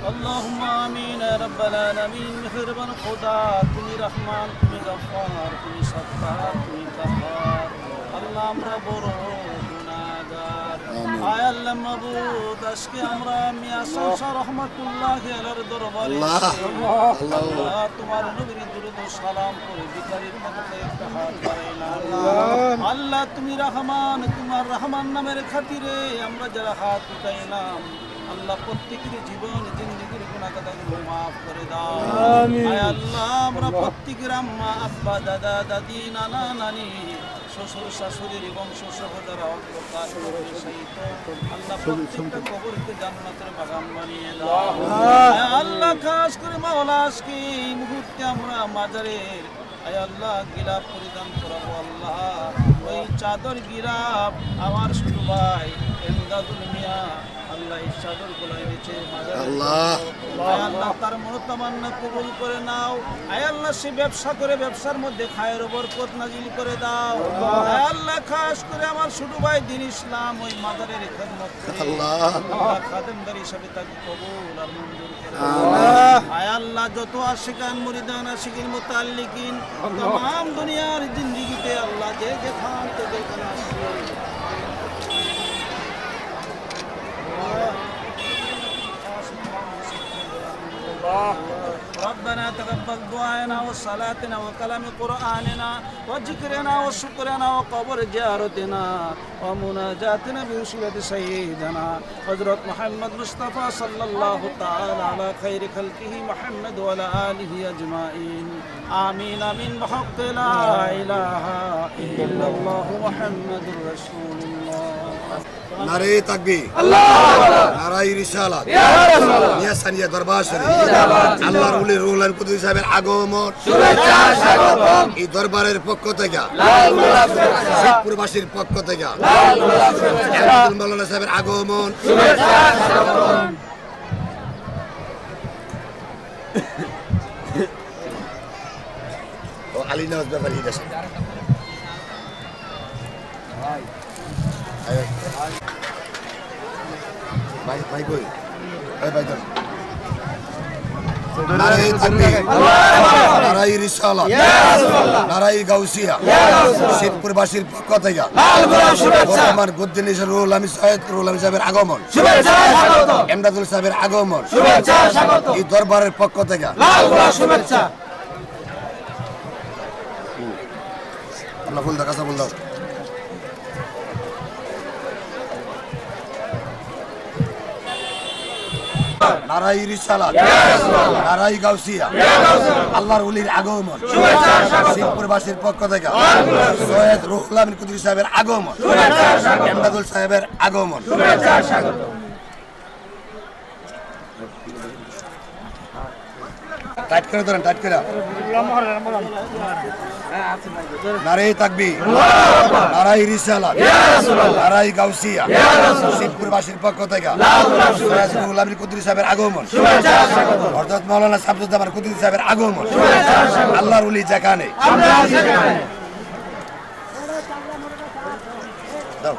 اللهم آمين يا رب العالمين মেহেরবান খোদা তুমি রহমান তুমি গফফার তুমি সত্তার তুমি কাহার আল্লাহ আমরা বড় গুনাহগার আয় আল্লাহ মাবুদ আজকে আমরা মিয়া সাশা রহমাতুল্লাহ আলাইহির দরবারে আল্লাহ তোমার নবীর দুরূদ ও সালাম করে ভিখারির মতো একটা হাত বাড়াইলাম আল্লাহ তুমি রহমান তোমার রহমান নামের খাতিরে আমরা যারা হাত উঠাইলাম আল্লাহ প্রত্যেকের জীবন জিন্দেগির গুনাহগুলো মাফ করে দাও আয় আল্লাহ আমরা প্রত্যেকের আম্মা আব্বা দাদা দাদি নানা নানি শ্বশুর শাশুড়ির বংশ সহোদরা অন্ধকার শহীদ আল্লাহ প্রত্যেকটা কবরকে জান্নাতের বাগান বানিয়ে দাও আয় আল্লাহ খাস করে মাওলা আজকে এই মুহূর্তে আমরা মাজারের আয় আল্লাহ গিলাপ পরিধান করাবো আল্লাহ ওই চাদর গিলাপ আমার ছোট ভাই এমদাদুল মিয়া আল্লাহ এই চাদর গোলায় নিচে আল্লাহ আল্লাহ তার মনোতামান্না কবুল করে নাও আয় আল্লাহ সে ব্যবসা করে ব্যবসার মধ্যে খায়ের বরকত নাজিল করে দাও আয় আল্লাহ খাস করে আমার ছোট ভাই দ্বীন ইসলাম ওই মাদারের খেদমত করে আল্লাহ খাদেমদার হিসাবে তাকে কবুল আর মঞ্জুর করে আয় আল্লাহ যত আশিকান মুরিদান আশিকিন মুতাল্লিকিন तमाम দুনিয়ার জিন্দেগিতে আল্লাহ যে যেখান থেকে আসবে ربنا تقبل دعاءنا وصلاتنا وكلام قرآننا وذكرنا وشكرنا وقبر زيارتنا ومناجاتنا بوسيلة سيدنا حضرت محمد مصطفى صلى الله تعالى على خير خلقه محمد وعلى آله أجمعين آمين آمين بحق لا إله إلا الله محمد رسول الله নারে তাকবীর আল্লাহু আকবার নারায়ে রিসালাত ইয়া রাসূলুল্লাহ মিয়া সানিয়া দরবার শরীফ আল্লাহর ওলি রুহুল আমিন কুদরত সাহেবের আগমন শুভেচ্ছা স্বাগতম এই দরবারের পক্ষ থেকে লাল গোলাপ শুভেচ্ছা শিবপুরবাসীর পক্ষ থেকে লাল গোলাপ শুভেচ্ছা আব্দুল মাওলানা সাহেবের আগমন শুভেচ্ছা স্বাগতম ও আলী নওয়াজ ব্যাপারী দেশে ভাই ভাই কই ভাই ভাই তো নারায়ে তাকবীর নারায়ে রিসালাত ইয়া রাসূলুল্লাহ নারায়ে গাউসিয়া ইয়া রাসূলুল্লাহ শিবপুরবাসীর পক্ষ থেকে লাল গোলাপ শুভেচ্ছা আমার গুদ্দিনী রুহুল আমিন সাহেবের আগমন শুভেচ্ছা স্বাগতম এমদাদুল সাহেবের আগমন শুভেচ্ছা স্বাগতম এই দরবারের পক্ষ থেকে লাল গোলাপ শুভেচ্ছা আল্লাহ ফুল দাও কাঁচা ফুল দাও নারায়ে রিসালাত ইয়া রাসূলুল্লাহ নারায়ে গাউসিয়া ইয়া রাসূলুল্লাহ আল্লাহর ওলির আগমন শুভেচ্ছা স্বাগতম শিবপুরবাসীর পক্ষ থেকে সৈয়দ রুহুল আমিন কুদরত সাহেবের আগমন শুভেচ্ছা স্বাগতম এমদাদুল সাহেবের আগমন শুভেচ্ছা স্বাগতম টাইট করে ধরেন টাইট করে নারায়ে তাকবীর নারায়ে রিসালাত ইয়া রাসূলুল্লাহ নারায়ে গাউসিয়া ইয়া রাসূলুল্লাহ শিবপুরবাসীর পক্ষ থেকে লাল গোলাপ শুভেচ্ছা রুহুল আমিন কুদরত সাহেবের আগমন শুভেচ্ছা স্বাগতম হযরত মাওলানা শামসুজ্জামান কুদরত সাহেবের আগমন শুভেচ্ছা স্বাগতম আল্লাহর ওলি যেখানে আমরা সেখানে দাও